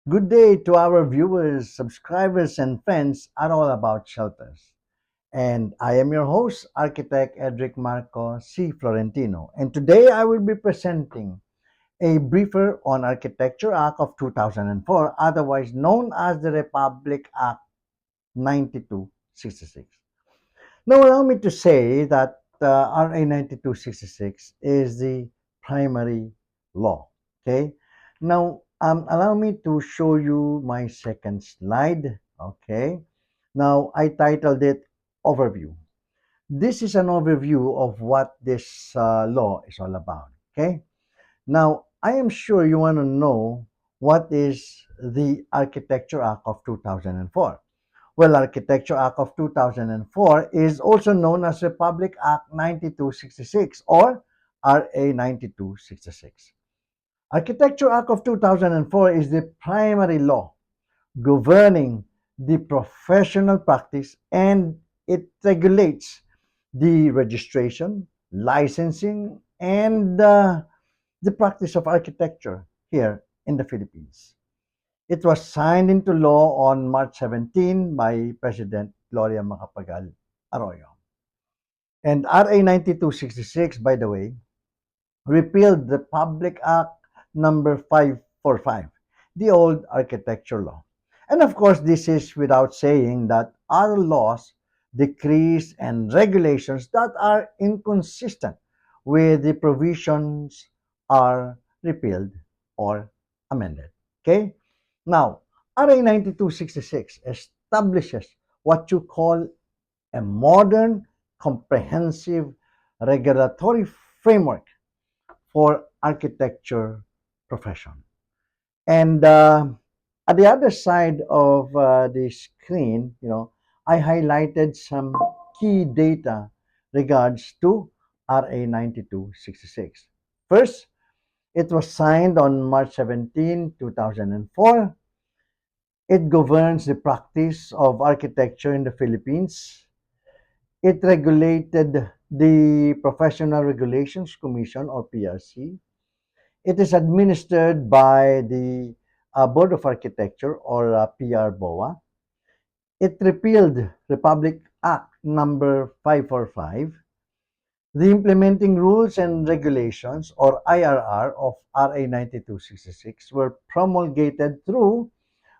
Good day to our viewers, subscribers, and friends at All About Shelters. And I am your host, Architect Edric Marco C. Florentino. And today I will be presenting a briefer on Architecture Act of 2004, otherwise known as the Republic Act 9266. Now, allow me to say that RA 9266 is the primary law. Okay. Now, allow me to show you my second slide. Okay. Now, I titled it Overview. This is an overview of what this law is all about. Okay. Now, I am sure you want to know what is the Architecture Act of 2004. Well, Architecture Act of 2004 is also known as Republic Act 9266 or RA 9266. Architecture Act of 2004 is the primary law governing the professional practice, and it regulates the registration, licensing, and the practice of architecture here in the Philippines. It was signed into law on March 17 by President Gloria Macapagal Arroyo. And RA 9266, by the way, repealed the Public Act number 545, the old architecture law. And of course, this is without saying that other laws, decrees, and regulations that are inconsistent with the provisions are repealed or amended. Okay? Now, RA 9266 establishes what you call a modern, comprehensive regulatory framework for architecture profession. And at the other side of the screen, I highlighted some key data regards to RA 9266. First, it was signed on March 17, 2004. It governs the practice of architecture in the Philippines. It regulated the Professional Regulations Commission or PRC. It is administered by the Board of Architecture or PRBOA. It repealed Republic Act number 545. The implementing rules and regulations or IRR of RA 9266 were promulgated through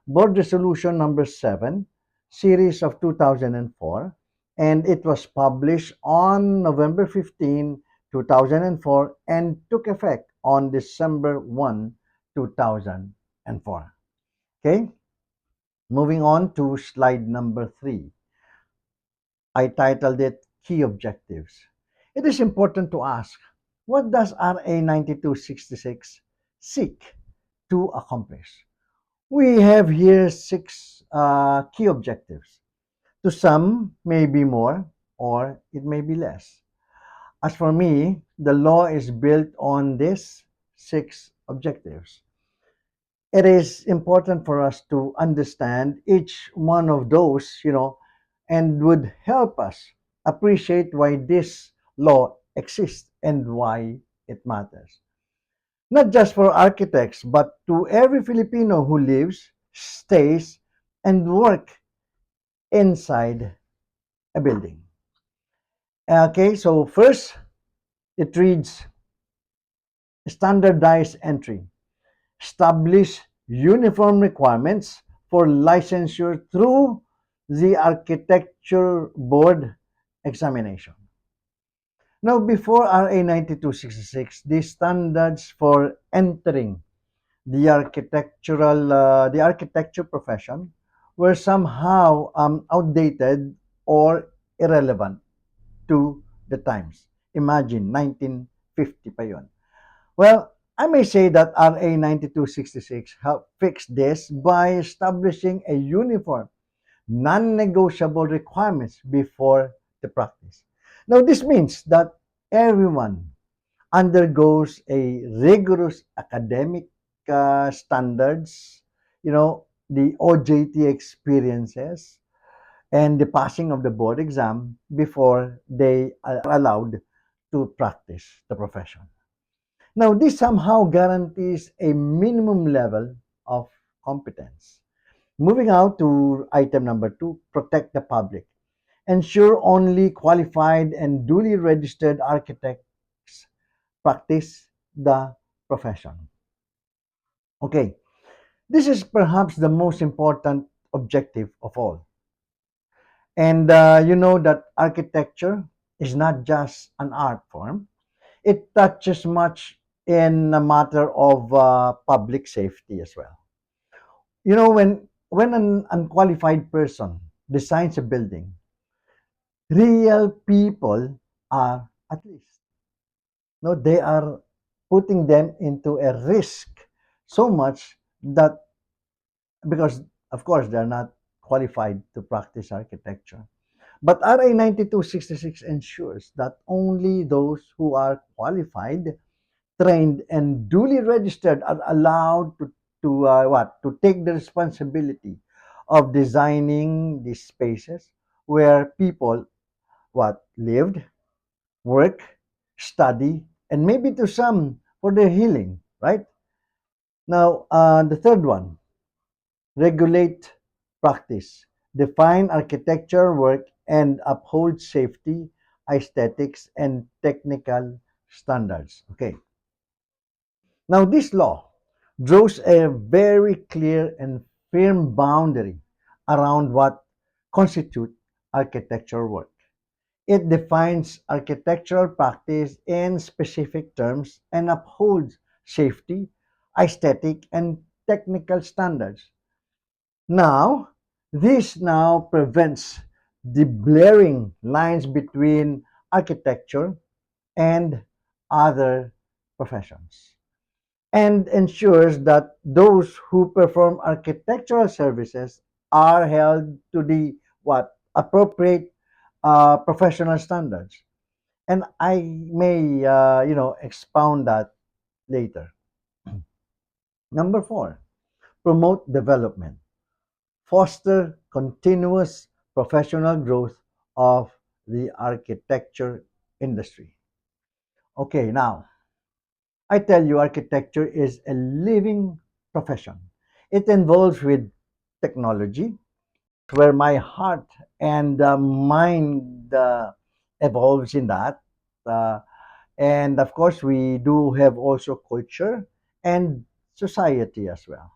Board Resolution number 7, series of 2004, and it was published on November 15, 2004, and took effect on December 1, 2004. Okay, moving on to slide number 3. I titled it Key Objectives. It is important to ask, what does RA 9266 seek to accomplish? We have here six key objectives. To some, may be more or it may be less. As for me, the law is built on these six objectives. It is important for us to understand each one of those, and would help us appreciate why this law exists and why it matters. Not just for architects, but to every Filipino who lives, stays, and work inside a building. Okay, so first, it reads standardized entry. Establish uniform requirements for licensure through the Architecture Board examination. Now, before RA 9266, the standards for entering the architecture profession were somehow outdated or irrelevant to the times. Imagine, 1950 pa yun. Well, I may say that RA 9266 helped fix this by establishing a uniform, non-negotiable requirements before the practice. Now, this means that everyone undergoes a rigorous academic standards, the OJT experiences, and the passing of the board exam before they are allowed to practice the profession. Now, this somehow guarantees a minimum level of competence. Moving out to item number 2, protect the public. Ensure only qualified and duly registered architects practice the profession. Okay, this is perhaps the most important objective of all. And you know that architecture is not just an art form, it touches much in a matter of public safety as well. You know, when an unqualified person designs a building, real people are at least, no, they are putting them into a risk so much that because of course they're not qualified to practice architecture. But RA 9266 ensures that only those who are qualified, trained, and duly registered are allowed to take the responsibility of designing these spaces where people lived, work, study, and maybe to some for their healing, right? Now, the third one, regulate practice, define architecture work, and uphold safety, aesthetics, and technical standards. Okay. Now, this law draws a very clear and firm boundary around what constitutes architecture work. It defines architectural practice in specific terms and upholds safety, aesthetic, and technical standards. Now, this now prevents the blurring lines between architecture and other professions and ensures that those who perform architectural services are held to the appropriate professional standards. And I may expound that later. Number 4, promote development, foster continuous professional growth of the architecture industry. Okay, now I tell you, architecture is a living profession. It involves with technology, where my heart and mind evolves in that. Uh, and of course, we do have also culture and society as well.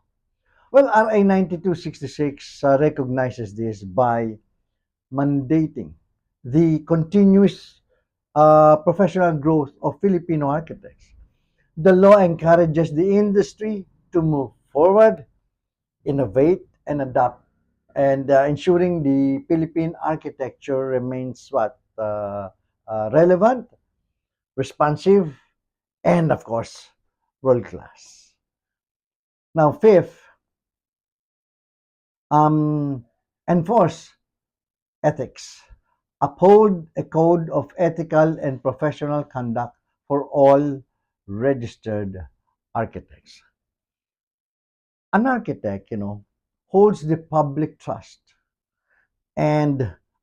Well, RA 9266 recognizes this by mandating the continuous professional growth of Filipino architects. The law encourages the industry to move forward, innovate, and adapt, and ensuring the Philippine architecture remains relevant, responsive, and of course, world class. Now, fifth, um, enforce ethics. Uphold a code of ethical and professional conduct for all registered architects. An architect, holds the public trust, and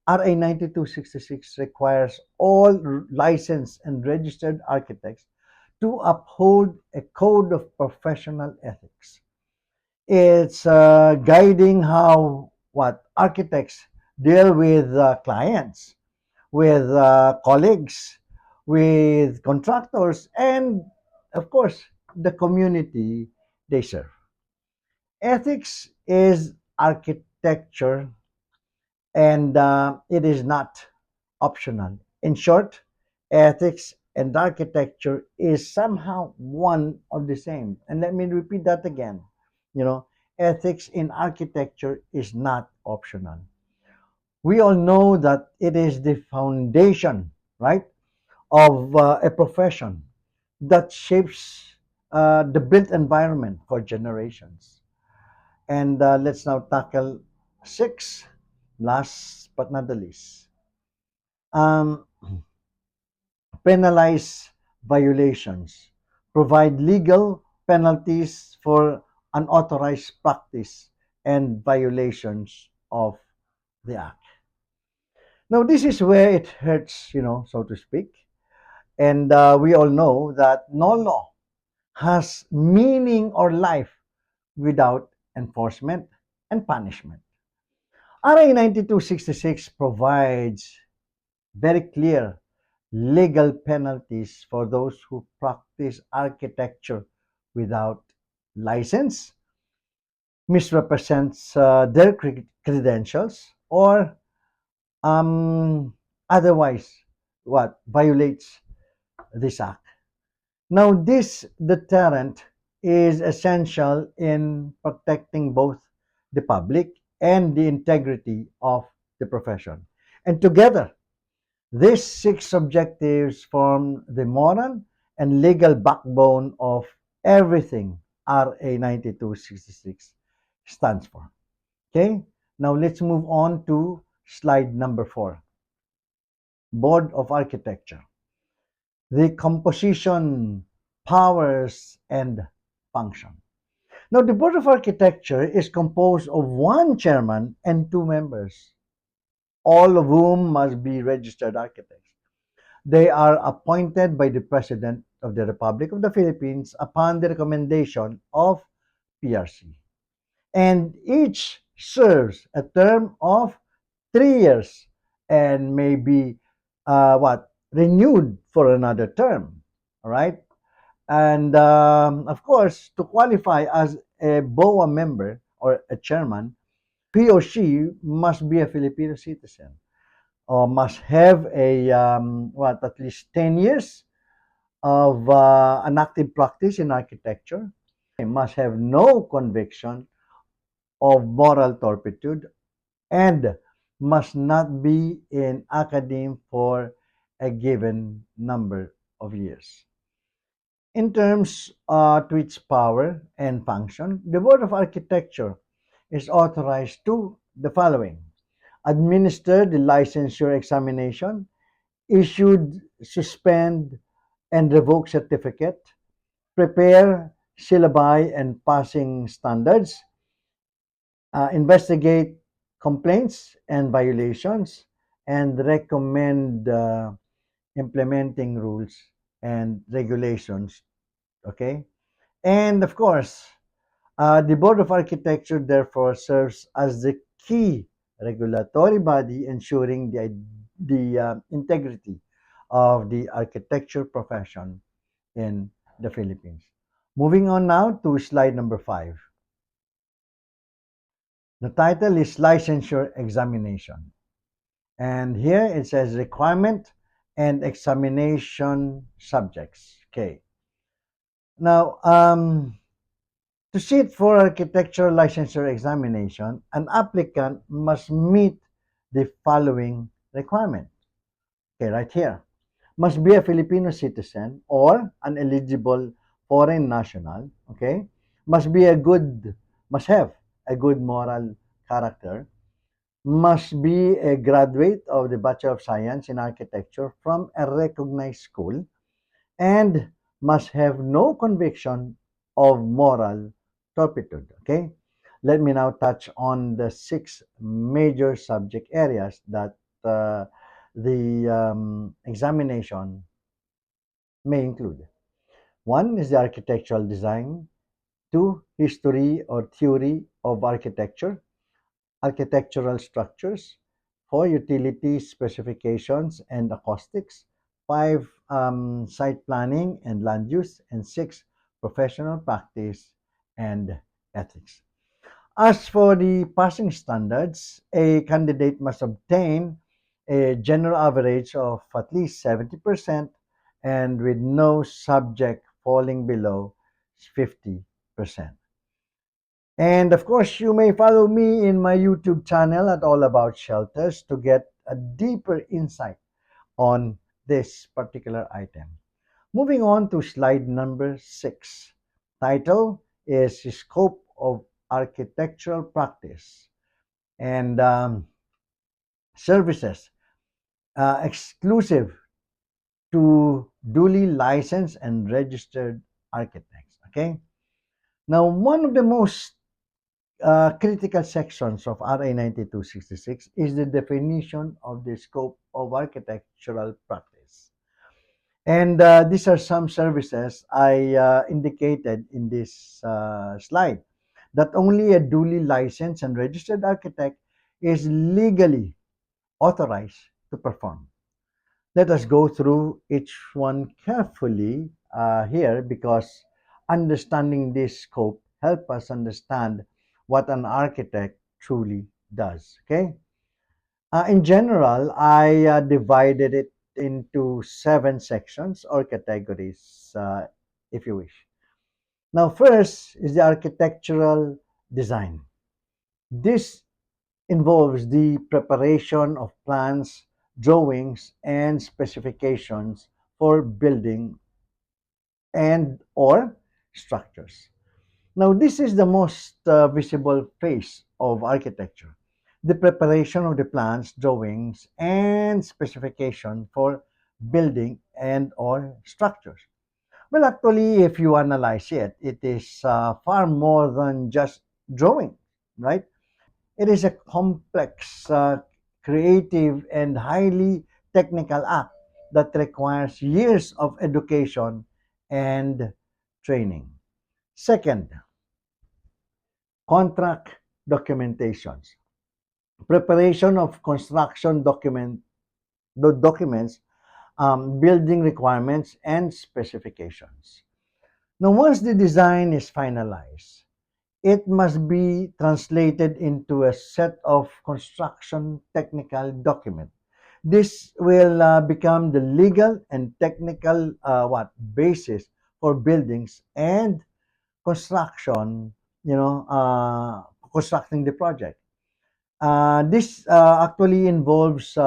RA 9266 requires all licensed and registered architects to uphold a code of professional ethics. It's guiding how architects deal with clients, with colleagues, with contractors, and of course the community they serve. Ethics is architecture, and it is not optional. In short, ethics and architecture is somehow one of the same. And let me repeat that again. Ethics in architecture is not optional. We all know that it is the foundation, right, of a profession that shapes the built environment for generations. And let's now tackle 6, last but not the least. Um, Penalize violations, provide legal penalties for unauthorized practice and violations of the act. Now, this is where it hurts, so to speak. And we all know that no law has meaning or life without enforcement, and punishment. RA 9266 provides very clear legal penalties for those who practice architecture without license, misrepresents their credentials, or otherwise what violates this act. Now, this deterrent is essential in protecting both the public and the integrity of the profession. And together, these six objectives form the moral and legal backbone of everything RA 9266 stands for. Okay, now let's move on to slide number 4, Board of Architecture. The composition, powers, and function. Now, the Board of Architecture is composed of one chairman and two members, all of whom must be registered architects. They are appointed by the President of the Republic of the Philippines upon the recommendation of PRC. And each serves a term of 3 years and may be renewed for another term. All right. And of course, to qualify as a BOA member or a chairman, he or she must be a Filipino citizen or must have a at least 10 years of an active practice in architecture, must have no conviction of moral turpitude, and must not be in academe for a given number of years. In terms to its power and function, the Board of Architecture is authorized to the following: administer the licensure examination, issued, suspend, and revoke certificate, prepare syllabi and passing standards, investigate complaints and violations, and recommend implementing rules and regulations. Okay? And of course, the Board of Architecture therefore serves as the key regulatory body ensuring the integrity of the architecture profession in the Philippines. Moving on now to slide number 5. The title is Licensure Examination. And here it says requirement and examination subjects. Okay. Now, to sit for architectural licensure examination, an applicant must meet the following requirement. Okay, right here. Must be a Filipino citizen or an eligible foreign national. Okay. Must have a good moral character. Must be a graduate of the Bachelor of Science in Architecture from a recognized school, and must have no conviction of moral turpitude. Okay? Let me now touch on the six major subject areas that the examination may include. One is the architectural design. Two, history or theory of architecture, architectural structures. Four, utility specifications and acoustics. Five, site planning and land use. And six, professional practice and ethics. As for the passing standards, a candidate must obtain a general average of at least 70% and with no subject falling below 50%. And of course, you may follow me in my YouTube channel at All About Shelters to get a deeper insight on this particular item. Moving on to slide number 6. Title is Scope of Architectural Practice and Services exclusive to duly licensed and registered architects. Okay. Now, one of the most critical sections of RA 9266 is the definition of the scope of architectural practice. And these are some services I indicated in this slide. that only a duly licensed and registered architect is legally authorized to perform. Let us go through each one carefully here, because understanding this scope help us understand what an architect truly does. Okay. In general, I divided it into 7 sections or categories, if you wish. Now, first is the architectural design. This involves the preparation of plans, drawings, and specifications for building and or structures. Now, this is the most visible phase of architecture, the preparation of the plans, drawings, and specification for building and or structures. Well, actually, if you analyze it, it is far more than just drawing, right? It is a complex, creative, and highly technical act that requires years of education and training. Second, contract documentations. Preparation of construction documents, building requirements, and specifications. Now, once the design is finalized, it must be translated into a set of construction technical document. This will become the legal and technical basis for buildings and construction, constructing the project. This actually involves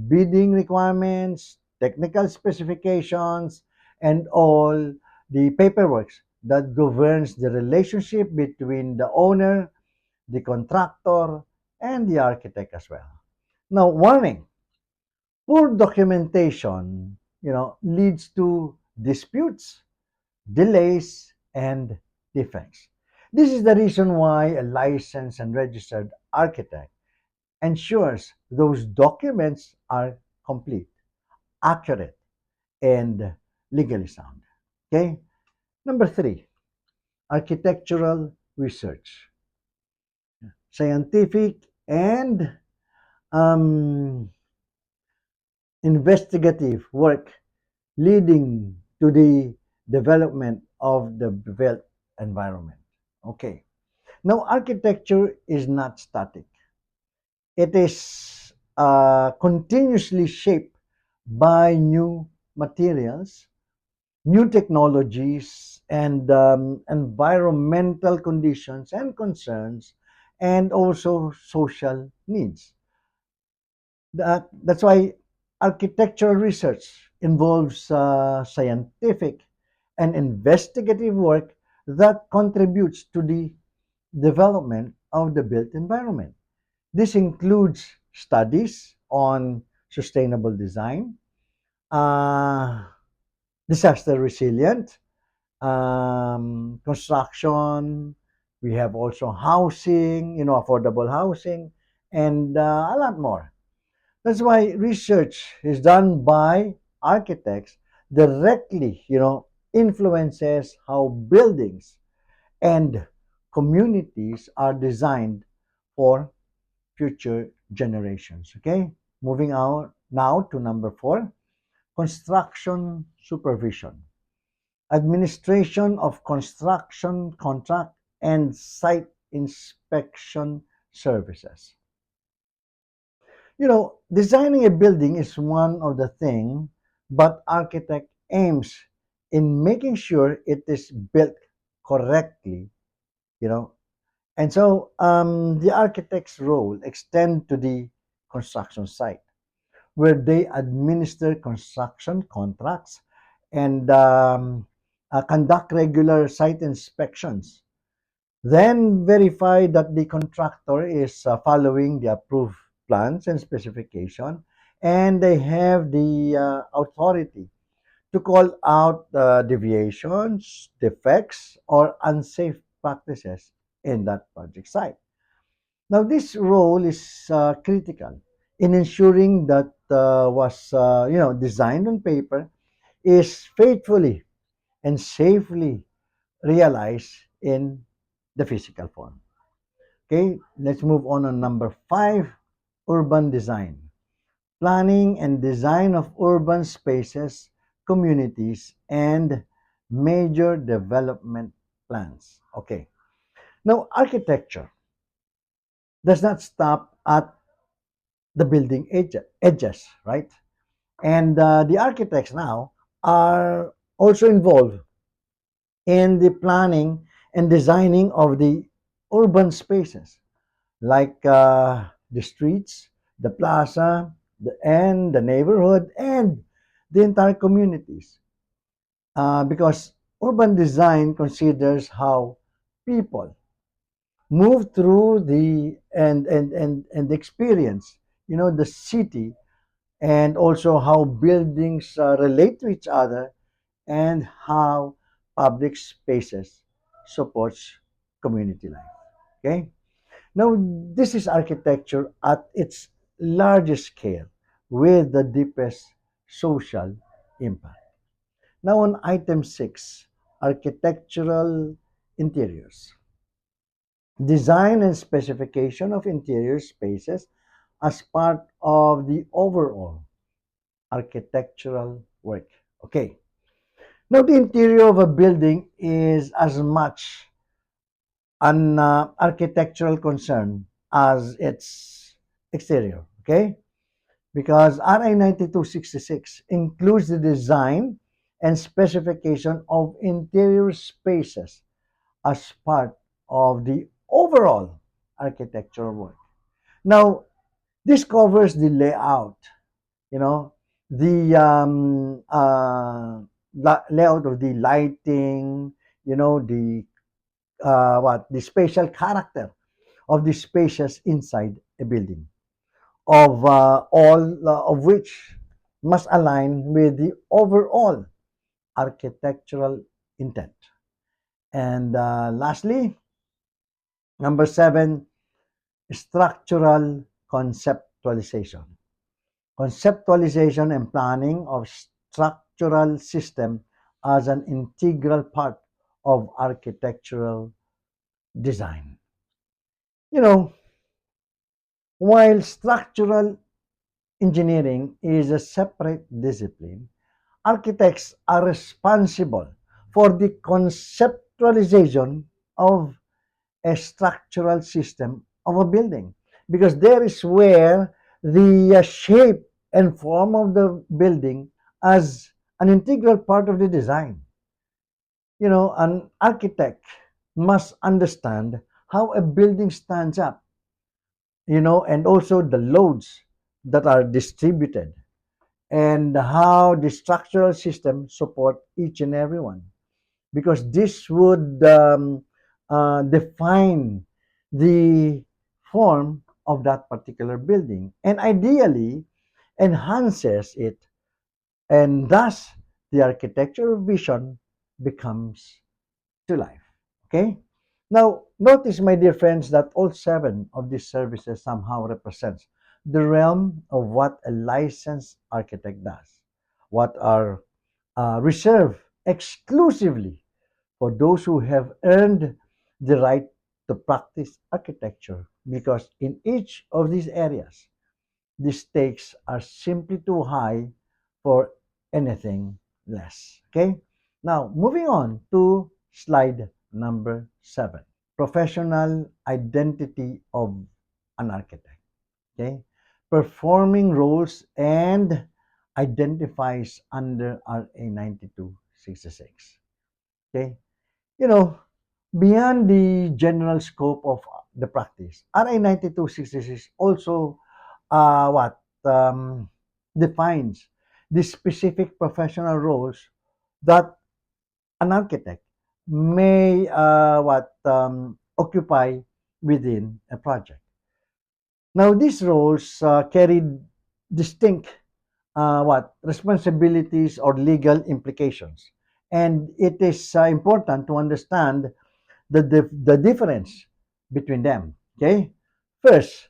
bidding requirements, technical specifications, and all the paperwork that governs the relationship between the owner, the contractor, and the architect as well. Now, warning: poor documentation, leads to disputes, delays, and defects. This is the reason why a licensed and registered architect ensures those documents are complete, accurate, and legally sound. Okay? Number 3, architectural research. Scientific and um, investigative work leading to the development of the built environment. Okay. Now, architecture is not static. It is continuously shaped by new materials, new technologies, and environmental conditions and concerns, and also social needs. That's why architectural research involves scientific and investigative work that contributes to the development of the built environment. This includes studies on sustainable design, uh, disaster resilient, construction. We have also housing, affordable housing, and a lot more. That's why research is done by architects directly, influences how buildings and communities are designed for future generations. Okay, moving on now to number 4, construction supervision, administration of construction contract and site inspection services. Designing a building is one of the thing, but architect aims in making sure it is built correctly, you know. And so the architect's role extend to the construction site, where they administer construction contracts and conduct regular site inspections, then verify that the contractor is following the approved plans and specification, and they have the authority to call out deviations, defects, or unsafe practices in that project site. Now, this role is critical in ensuring that was designed on paper is faithfully and safely realized in the physical form. Okay, let's move on number 5, urban design. Planning and design of urban spaces, communities, and major development plans. Okay, now architecture does not stop at the building edges, right? And the architects now are also involved in the planning and designing of the urban spaces, like the streets, the plaza, and the neighborhood, and the entire communities. Because urban design considers how people move through and experience, the city, and also how buildings relate to each other, and how public spaces supports community life. Okay. Now, this is architecture at its largest scale with the deepest social impact. Now, on item 6, architectural interiors. Design and specification of interior spaces as part of the overall architectural work. Okay. Now, the interior of a building is as much an architectural concern as its exterior. Okay. Because RI 9266 includes the design and specification of interior spaces as part of the overall architectural work. Now, this covers the layout, you know, the layout of the lighting, the spatial character of the spaces inside a building, of all of which must align with the overall architectural intent. And lastly, number 7, structural conceptualization. Conceptualization and planning of structural system as an integral part of architectural design. You know, while structural engineering is a separate discipline, architects are responsible for the conceptualization of a structural system of a building, because there is where the shape and form of the building as an integral part of the design. An architect must understand how a building stands up, and also the loads that are distributed, and how the structural system support each and every one, because this would define the form of that particular building, and ideally enhances it, and thus the architectural vision becomes to life. Okay. Now, notice, my dear friends, that all 7 of these services somehow represents the realm of what a licensed architect does, what are reserved exclusively for those who have earned the right to practice architecture, because in each of these areas, the stakes are simply too high for anything less. Okay? Now, moving on to slide number 7, professional identity of an architect. Okay? Performing roles and identifies under RA 9266. Okay? You know, beyond the general scope of the practice, RA 9266 also what defines the specific professional roles that an architect may occupy within a project. Now, these roles carry distinct responsibilities or legal implications, and it is important to understand the difference between them. Okay, first,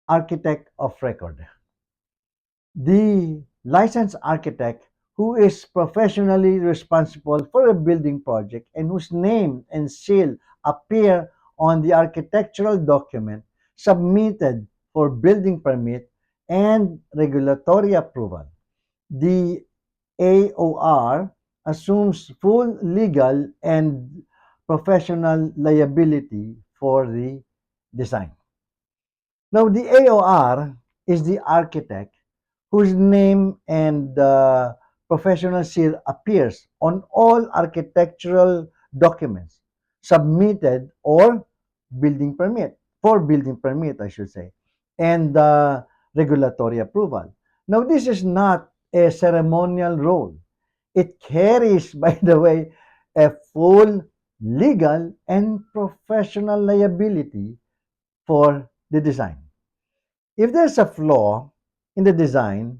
architect of record. The licensed architect who is professionally responsible for a building project and whose name and seal appear on the architectural document submitted for building permit and regulatory approval. The AOR assumes full legal and professional liability for the design. Now, the AOR is the architect whose name and professional seal appears on all architectural documents submitted or building permit, for building permit, I should say, and regulatory approval. Now, this is not a ceremonial role. It carries, by the way, a full legal and professional liability for the design. If there's a flaw in the design,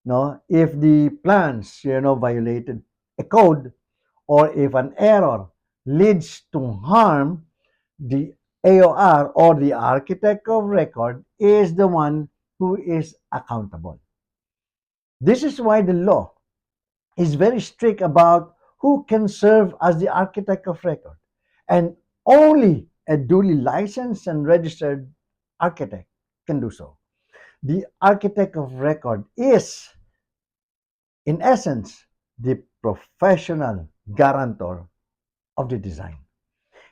no, if the plans, violated a code, or if an error leads to harm, the AOR or the architect of record is the one who is accountable. This is why the law is very strict about who can serve as the architect of record. And only a duly licensed and registered architect can do so. The architect of record is, in essence, the professional guarantor of the design.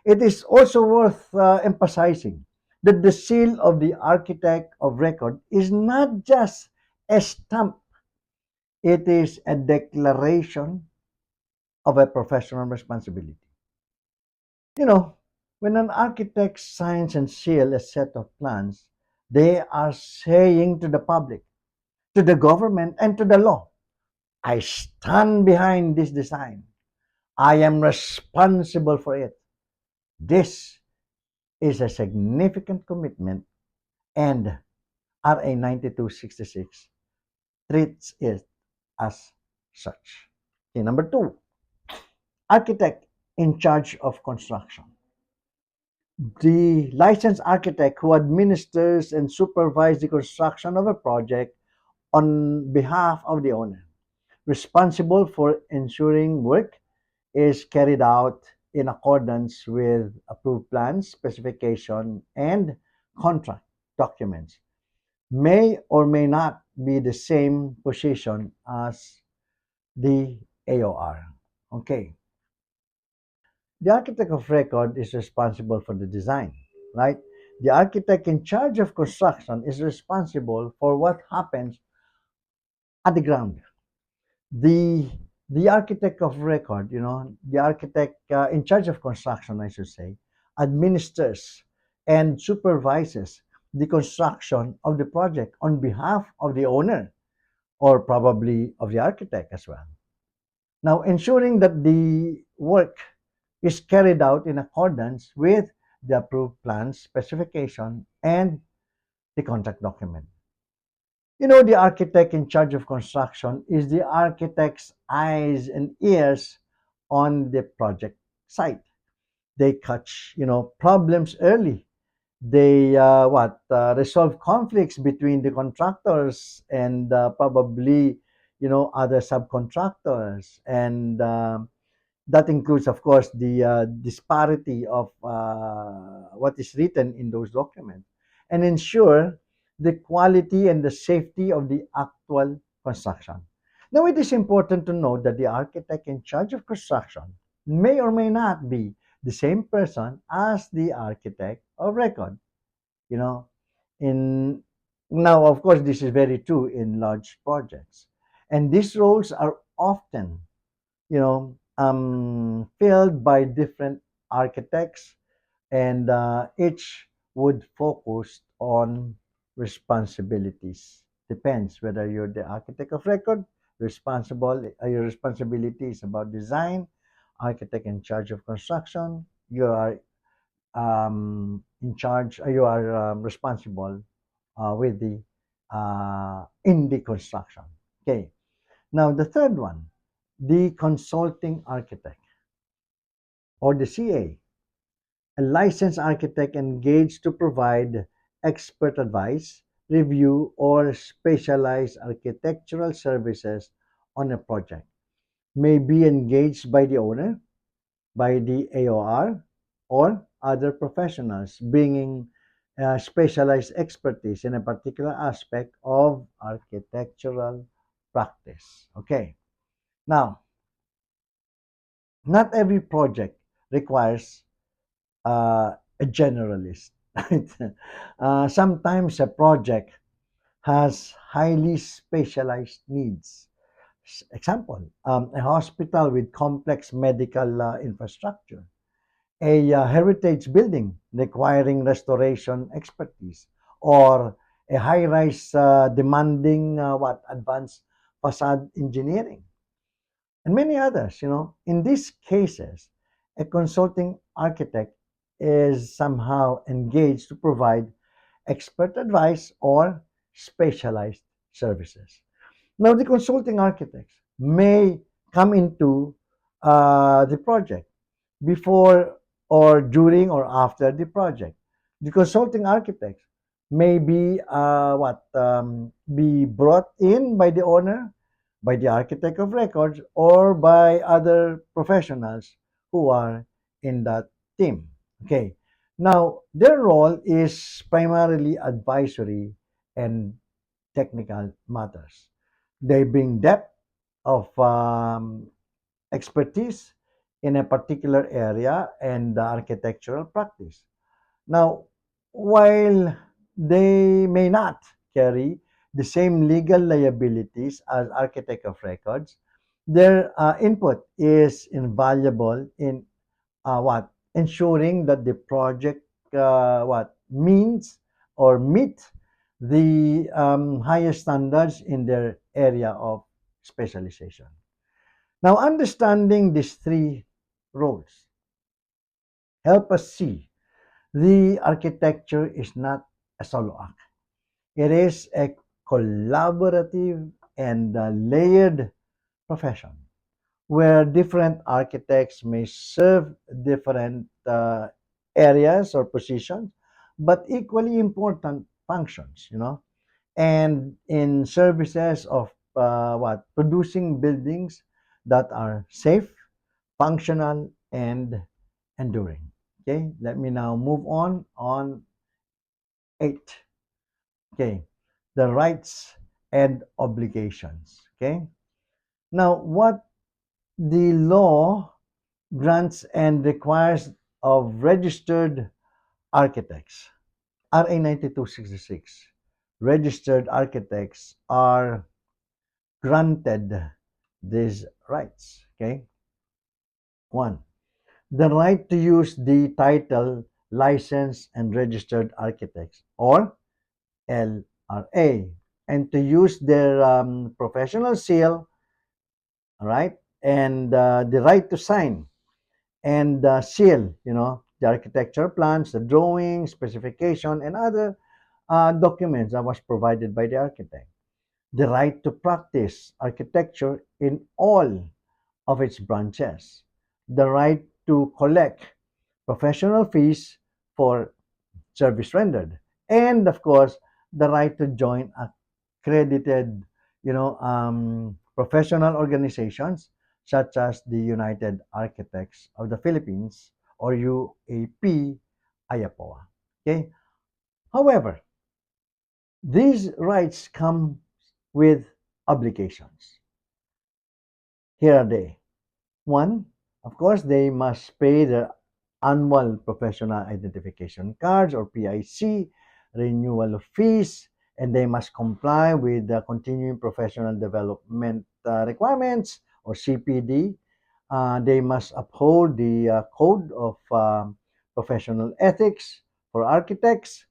It is also worth emphasizing that the seal of the architect of record is not just a stamp, it is a declaration of a professional responsibility. You know, when an architect signs and seals a set of plans, they are saying to the public, to the government, and to the law, I stand behind this design. I am responsible for it. This is a significant commitment, and RA 9266 treats it as such. Okay, number two, architect in charge of construction. The licensed architect who administers and supervises the construction of a project on behalf of the owner, responsible for ensuring work is carried out in accordance with approved plans, specification, and contract documents, may or may not be the same position as the AOR. Okay. The architect of record is responsible for the design, right? The architect in charge of construction is responsible for what happens at the ground. The the architect of record, the architect in charge of construction, I should say, administers and supervises the construction of the project on behalf of the owner or probably of the architect as well. Now, ensuring that the work is carried out in accordance with the approved plans, specification, and the contract document. The architect in charge of construction is the architect's eyes and ears on the project site. They catch, problems early. They resolve conflicts between the contractors and probably, other subcontractors, and that includes, of course, the disparity of what is written in those documents, and ensure the quality and the safety of the actual construction. Now, it is important to note that the architect in charge of construction may or may not be the same person as the architect of record. You know, in Now, of course, this is very true in large projects, and these roles are often filled by different architects, and each would focus on responsibilities. Depends whether you're the architect of record, your responsibility is about design, architect in charge of construction, you are you are responsible with the in the construction. Okay. Now, the third one, the consulting architect or the CA, a licensed architect engaged to provide expert advice, review, or specialized architectural services on a project may be engaged by the owner, by the AOR, or other professionals bringing specialized expertise in a particular aspect of architectural practice. Okay, now, not every project requires a generalist. Right? Sometimes a project has highly specialized needs. Example, a hospital with complex medical infrastructure, a heritage building requiring restoration expertise, or a high-rise demanding advanced facade engineering, and many others. In these cases, a consulting architect is somehow engaged to provide expert advice or specialized services. Now, the consulting architects may come into the project before or during or after the project. The consulting architects may be be brought in by the owner, by the architect of records, or by other professionals who are in that team. Okay. Now, their role is primarily advisory and technical matters. They bring depth of expertise in a particular area and the architectural practice. Now, while they may not carry the same legal liabilities as architect of records, their input is invaluable in ensuring that the project means or meet the highest standards in their area of specialization. Now, understanding these three roles help us see the architecture is not a solo act. It is a collaborative and layered profession where different architects may serve different areas or positions, but equally important functions. And in services of producing buildings that are safe, functional, and enduring. Okay, let me now move on 8. Okay, the rights and obligations. Okay, now what the law grants and requires of registered architects. RA 9266. Registered architects are granted these rights. Okay, one, the right to use the title licensed and registered architects, or LRA, and to use their professional seal, all right, and the right to sign and seal, the architecture plans, the drawing, specification, and other documents that was provided by the architect. The right to practice architecture in all of its branches. The right to collect professional fees for service rendered. And of course, the right to join accredited, professional organizations such as the United Architects of the Philippines, or UAP IAPOA. Okay. However, these rights come with obligations. Here are they. One, of course, they must pay their annual professional identification cards, or PIC, renewal of fees, and they must comply with the continuing professional development requirements, or CPD. They must uphold the code of professional ethics for architects,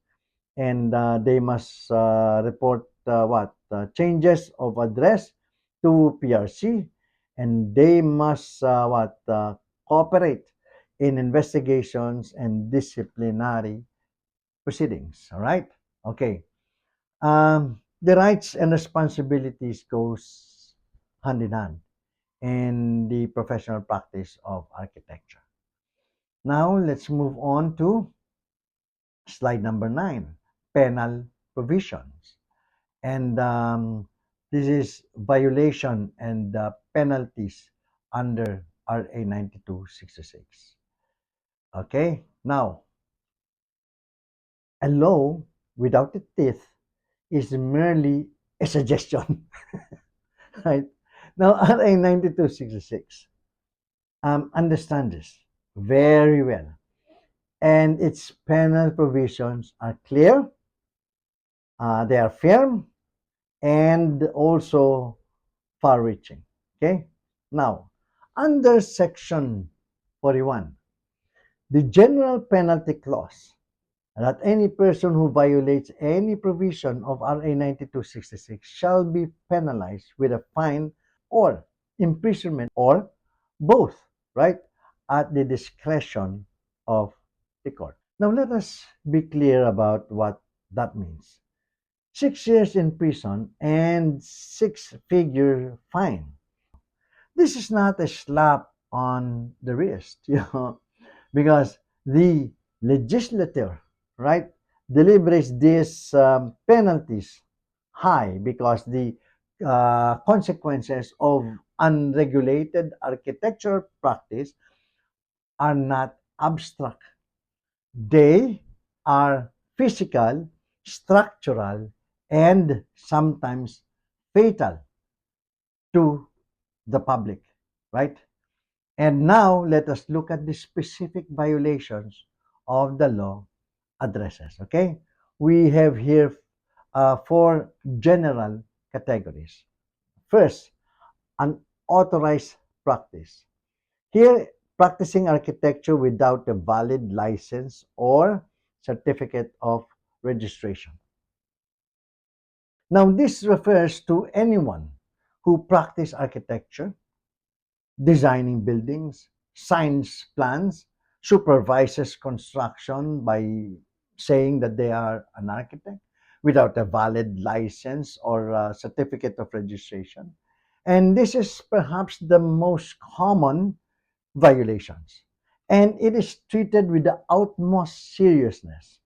and they must report changes of address to PRC, and they must cooperate in investigations and disciplinary proceedings. All right. Okay. The rights and responsibilities goes hand in hand in the professional practice of architecture. Now let's move on to slide number 9, penal provisions. And This is violation and penalties under RA 9266. Okay, now a law without a teeth is merely a suggestion, right? Now, RA 9266, understand this very well, and its penal provisions are clear, they are firm, and also far reaching. Okay? Now, under Section 41, the general penalty clause that any person who violates any provision of RA 9266 shall be penalized with a fine or imprisonment or both, right, at the discretion of the court. Now, let us be clear about what that means. 6 years in prison and six-figure fine. This is not a slap on the wrist, because the legislature, right, deliberates these penalties high because the consequences of unregulated architectural practice are not abstract. They are physical, structural, and sometimes fatal to the public, right? And now let us look at the specific violations of the law addresses. Okay, we have here four general categories. First, unauthorized practice. Here, practicing architecture without a valid license or certificate of registration. Now, this refers to anyone who practice architecture, designing buildings, signs plans, supervises construction by saying that they are an architect without a valid license or certificate of registration. And this is perhaps the most common violations. And it is treated with the utmost seriousness.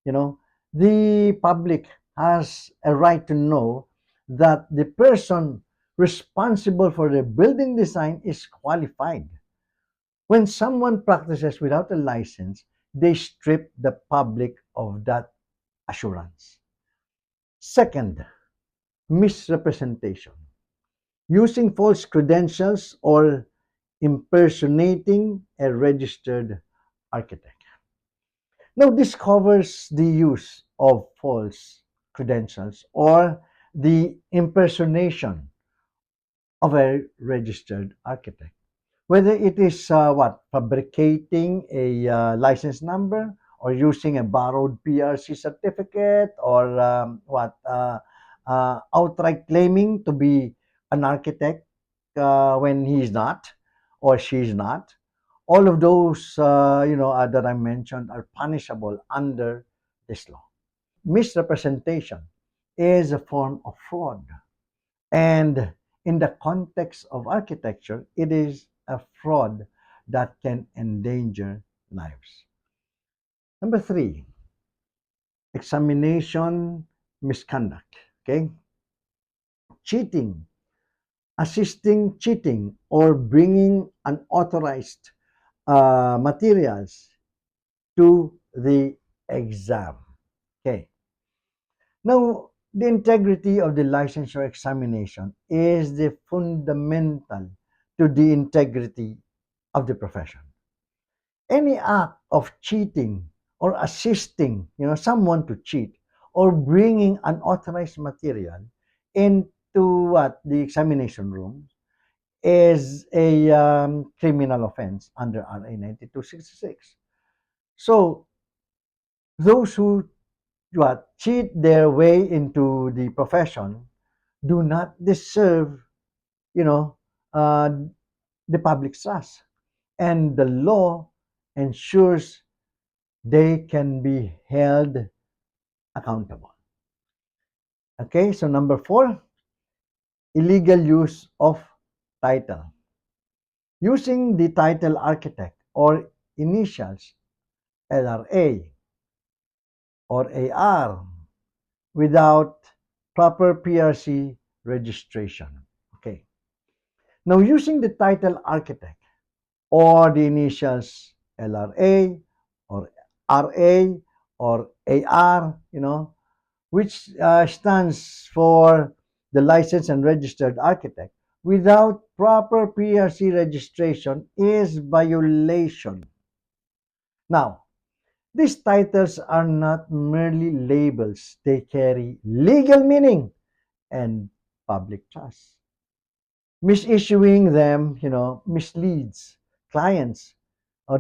You know, the public has a right to know that the person responsible for the building design is qualified. When someone practices without a license, they strip the public of that assurance. Second, misrepresentation. Using false credentials or impersonating a registered architect. Now, this covers the use of false credentials or the impersonation of a registered architect. Whether it is fabricating a license number or using a borrowed PRC certificate or outright claiming to be an architect when he's not or she's not. All of those, that I mentioned are punishable under this law. Misrepresentation is a form of fraud. And in the context of architecture, it is a fraud that can endanger lives. Number three, examination misconduct. Okay? Cheating, assisting cheating, or bringing unauthorized materials to the exam. Okay. Now, the integrity of the licensure examination is the fundamental to the integrity of the profession. Any act of cheating or assisting, someone to cheat or bringing unauthorized material into the examination room is a criminal offense under RA 9266. So those who cheat their way into the profession do not deserve, you know, uh, the public's trust. And the law ensures they can be held accountable. Okay, so number four, illegal use of title. Using the title architect or initials LRA or AR without proper PRC registration. Okay. Now, using the title architect or the initials LRA or RA or AR, which stands for the licensed and registered architect, without proper PRC registration is violation. Now, these titles are not merely labels, they carry legal meaning and public trust. Misissuing them, misleads clients or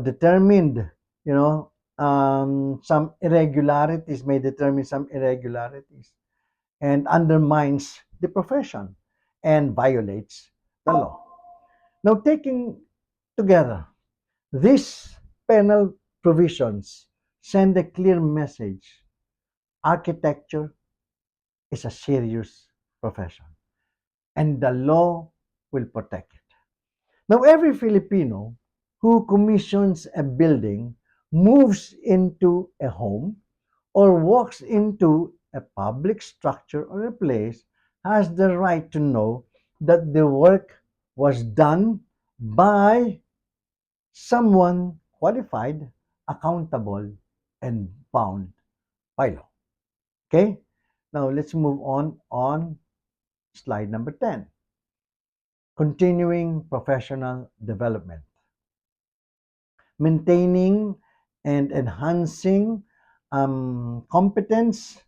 some irregularities may determine some irregularities and undermines the profession and violates the law. Now, taking together, these penal provisions send a clear message. Architecture is a serious profession, and the law will protect it. Now, every Filipino who commissions a building, moves into a home, or walks into a public structure or a place has the right to know that the work was done by someone qualified, accountable, and bound by law. Okay? Now let's move on slide number 10. Continuing professional development. Maintaining and enhancing competence,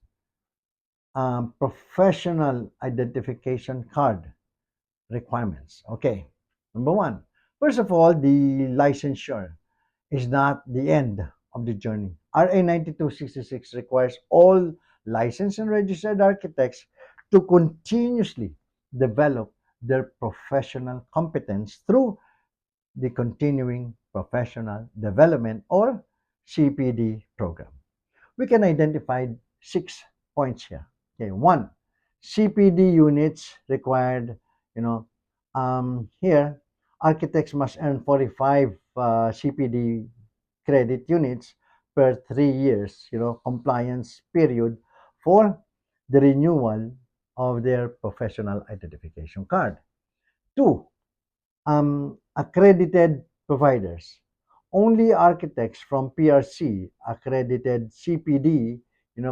professional identification card requirements. Okay, number one. First of all, the licensure is not the end of the journey. RA 9266 requires all licensed and registered architects to continuously develop their professional competence through the Continuing Professional Development or CPD program. We can identify 6 points here. Okay, one, CPD units required, here, architects must earn 45 CPD credit units per 3 years, compliance period for the renewal of their professional identification card. Two, accredited providers. Only architects from PRC accredited CPD,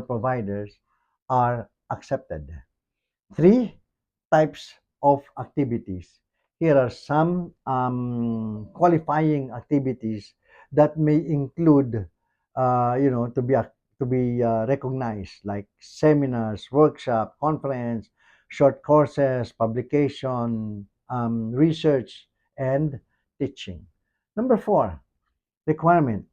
providers are accepted. Three types of activities. Here are some qualifying activities that may include, to be recognized, like seminars, workshop, conference, short courses, publication, research, and teaching. Number four, requirement.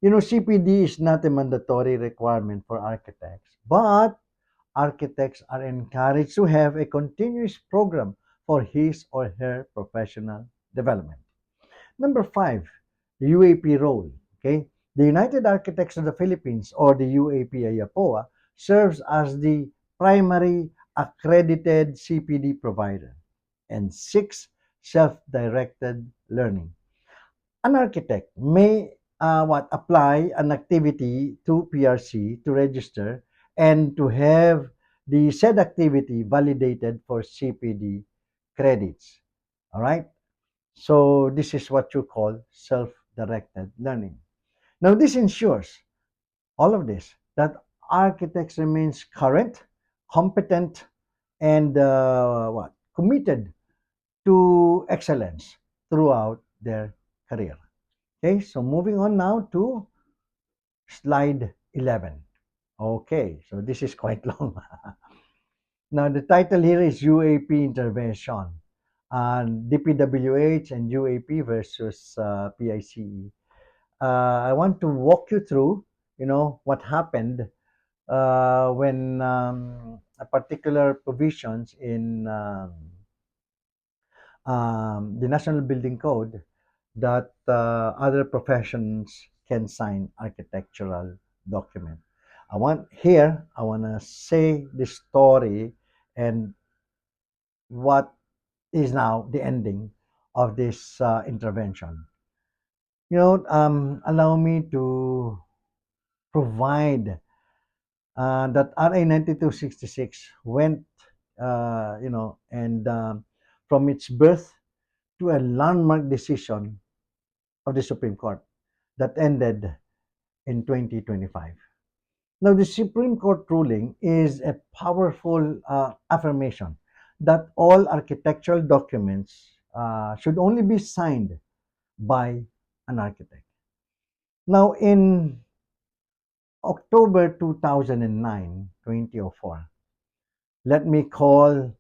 CPD is not a mandatory requirement for architects, but architects are encouraged to have a continuous program for his or her professional development. Number five, the UAP role. Okay, the United Architects of the Philippines, or the UAP AAPOA, serves as the primary accredited CPD provider. And six, self-directed learning. An architect may apply an activity to PRC to register and to have the said activity validated for CPD credits. All right? So this is what you call self-directed learning. Now this ensures all of this that architects remains current, competent, and committed to excellence throughout their career. Okay, so moving on now to slide 11. Okay, so this is quite long. Now, the title here is UAP intervention, DPWH and UAP versus PICE. I want to walk you through, what happened when a particular provisions in the National Building Code that other professions can sign architectural document. I want to say the story and what is now the ending of this intervention. Allow me to provide that RA 9266 went and from its birth to a landmark decision of the Supreme Court that ended in 2025. Now, the Supreme Court ruling is a powerful affirmation that all architectural documents should only be signed by an architect. Now, in October 2009, 2004, let me call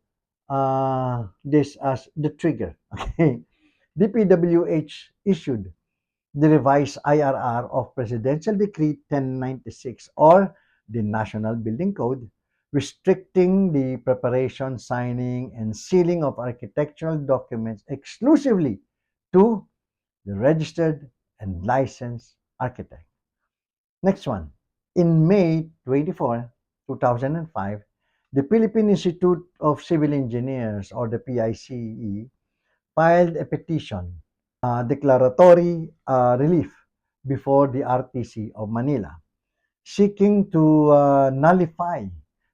this as the trigger. Okay, DPWH issued the revised IRR of Presidential Decree 1096 or the National Building Code, restricting the preparation, signing, and sealing of architectural documents exclusively to the registered and licensed architect. Next one. In May 24, 2005, the Philippine Institute of Civil Engineers or the PICE filed a petition, declaratory relief before the RTC of Manila, seeking to nullify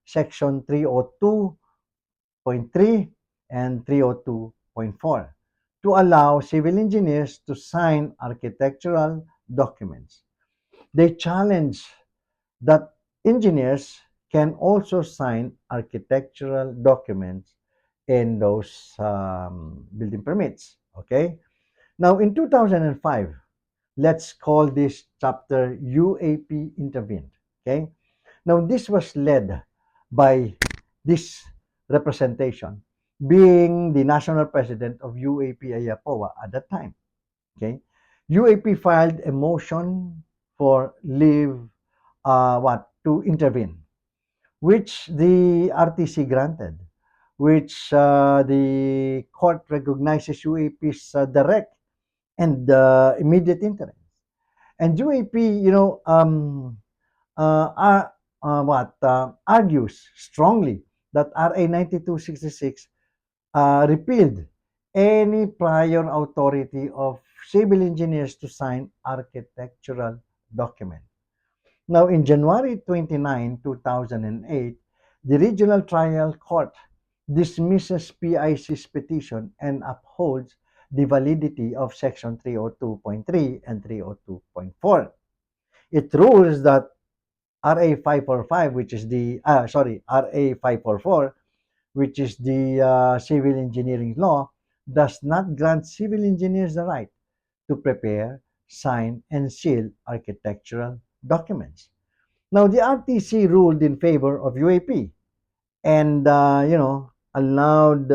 Section 302.3 and 302.4 to allow civil engineers to sign architectural documents. They challenge that engineers can also sign architectural documents in those building permits. Okay. Now, in 2005, let's call this chapter UAP intervened. Okay. Now, this was led by this representation, being the national president of UAP Ayapoa at that time. Okay. UAP filed a motion for leave to intervene, which the RTC granted, which the court recognizes UAP's direct and immediate interest. And UAP, argues strongly that RA 9266 repealed any prior authority of civil engineers to sign architectural documents. Now, in January 29, 2008, the Regional Trial Court dismisses PIC's petition and upholds the validity of Section 302.3 and 302.4. It rules that RA 545, which is the, RA 544, which is the civil engineering law, does not grant civil engineers the right to prepare, sign, and seal architectural documents. Now, the RTC ruled in favor of UAP and, allowed,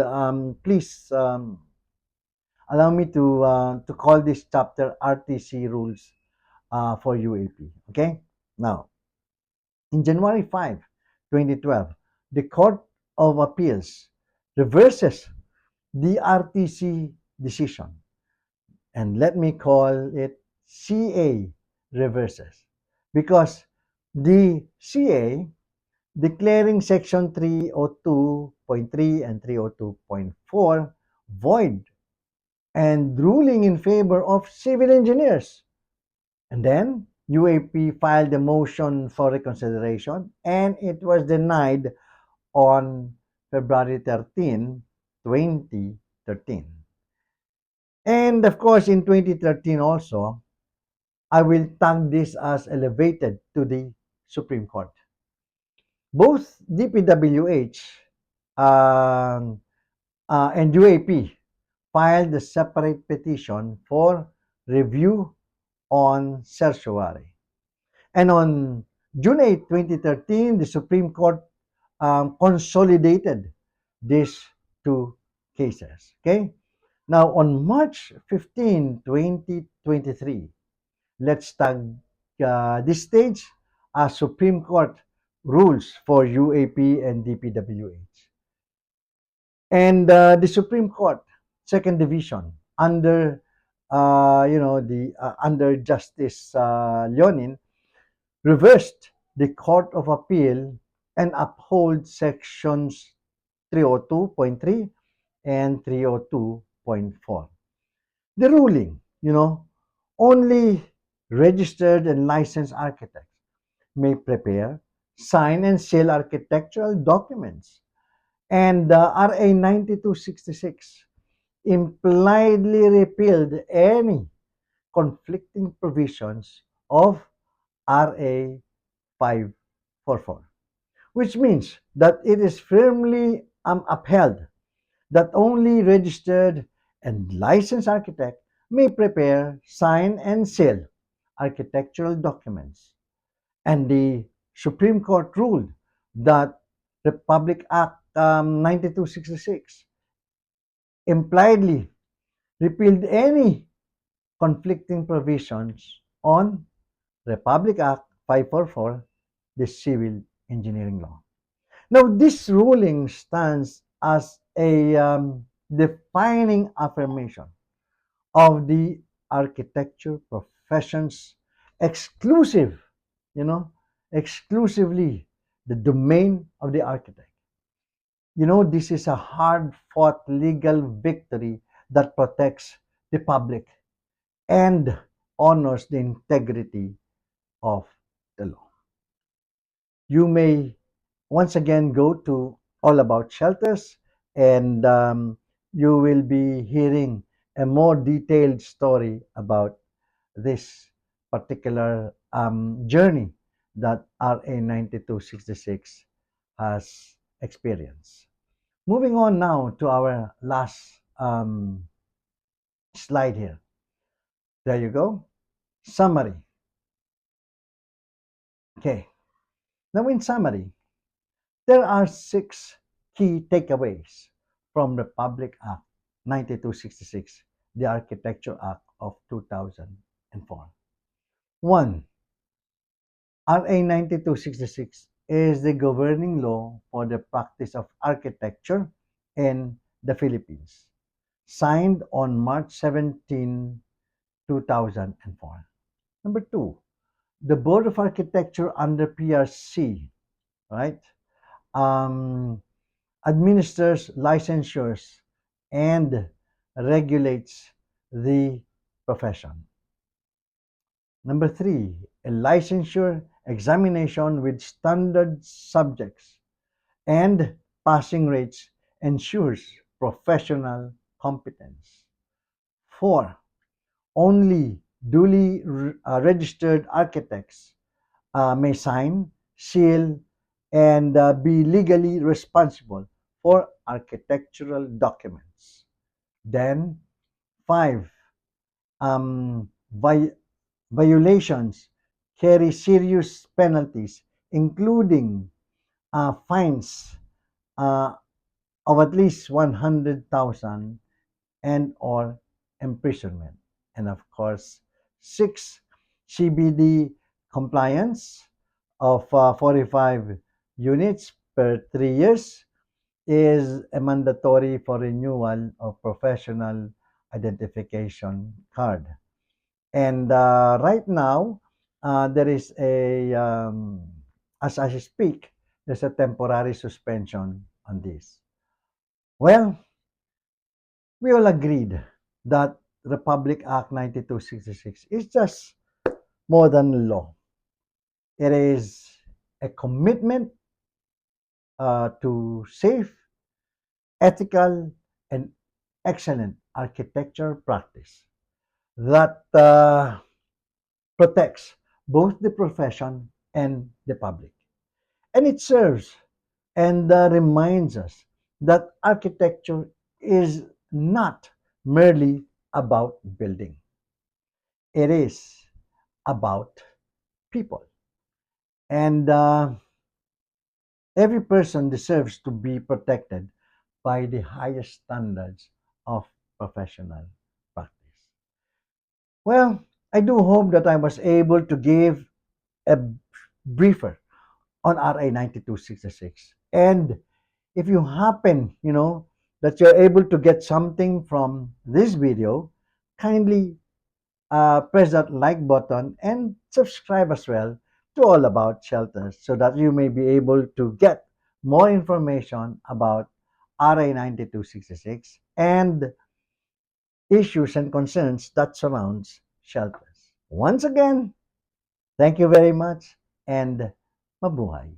please allow me to call this chapter RTC rules for UAP. Okay? Now, in January 5, 2012, the Court of Appeals reverses the RTC decision. And let me call it CA reverses. Because the CA declaring Section 302.3 and 302.4 void and ruling in favor of civil engineers. And then UAP filed a motion for reconsideration and it was denied on February 13, 2013. And of course, in 2013 also, I will tag this as elevated to the Supreme Court. Both DPWH and UAP filed a separate petition for review on certiorari. And on June 8, 2013, the Supreme Court consolidated these two cases. Okay? Now, on March 15, 2023, let's tag this stage as Supreme Court rules for UAP and DPWH. And the Supreme Court, Second Division, under under Justice Leonin, reversed the Court of Appeal and uphold sections 302.3 and 302.4. The ruling, only registered and licensed architects may prepare, sign, and seal architectural documents. And RA 9266 impliedly repealed any conflicting provisions of RA 544, which means that it is firmly upheld that only registered and licensed architect may prepare, sign, and seal architectural documents. And the Supreme Court ruled that Republic Act 9266 impliedly repealed any conflicting provisions on Republic Act 544, the Civil Engineering Law. Now, this ruling stands as a defining affirmation of the architecture profession's exclusive, you know, exclusively the domain of the architect. This is a hard fought legal victory that protects the public and honors the integrity of the law. You may once again go to All About Shelters, and you will be hearing a more detailed story about this particular journey that RA 9266 has experienced. Moving on now to our last slide here. There you go. Summary. Okay. Now, in summary, there are six key takeaways from Republic Act 9266, the Architecture Act of 2004. One, RA 9266 is the governing law for the practice of architecture in the Philippines, signed on March 17, 2004. Number two, the Board of Architecture under PRC, right, um, administers, licensures, and regulates the profession. Number three, a licensure examination with standard subjects and passing rates ensures professional competence. Four, only duly registered architects may sign, seal, and be legally responsible for architectural documents. Then, five, violations carry serious penalties, including fines uh, of at least 100,000 and or imprisonment. And of course, six, CBD compliance of 45 units per 3 years is a mandatory for renewal of professional identification card. And right now, there is as I speak, there's a temporary suspension on this. Well, we all agreed that Republic Act 9266 is just more than law. It is a commitment to safe, ethical, and excellent architecture practice that protects both the profession and the public. And it serves and reminds us that architecture is not merely about building, it is about people. And every person deserves to be protected by the highest standards of professional practice. Well, I do hope that I was able to give a briefer on RA 9266. And if you happen, that you're able to get something from this video, kindly press that like button and subscribe as well to All About Shelters so that you may be able to get more information about RA 9266 and issues and concerns that surrounds shelters. Once again, thank you very much and mabuhay.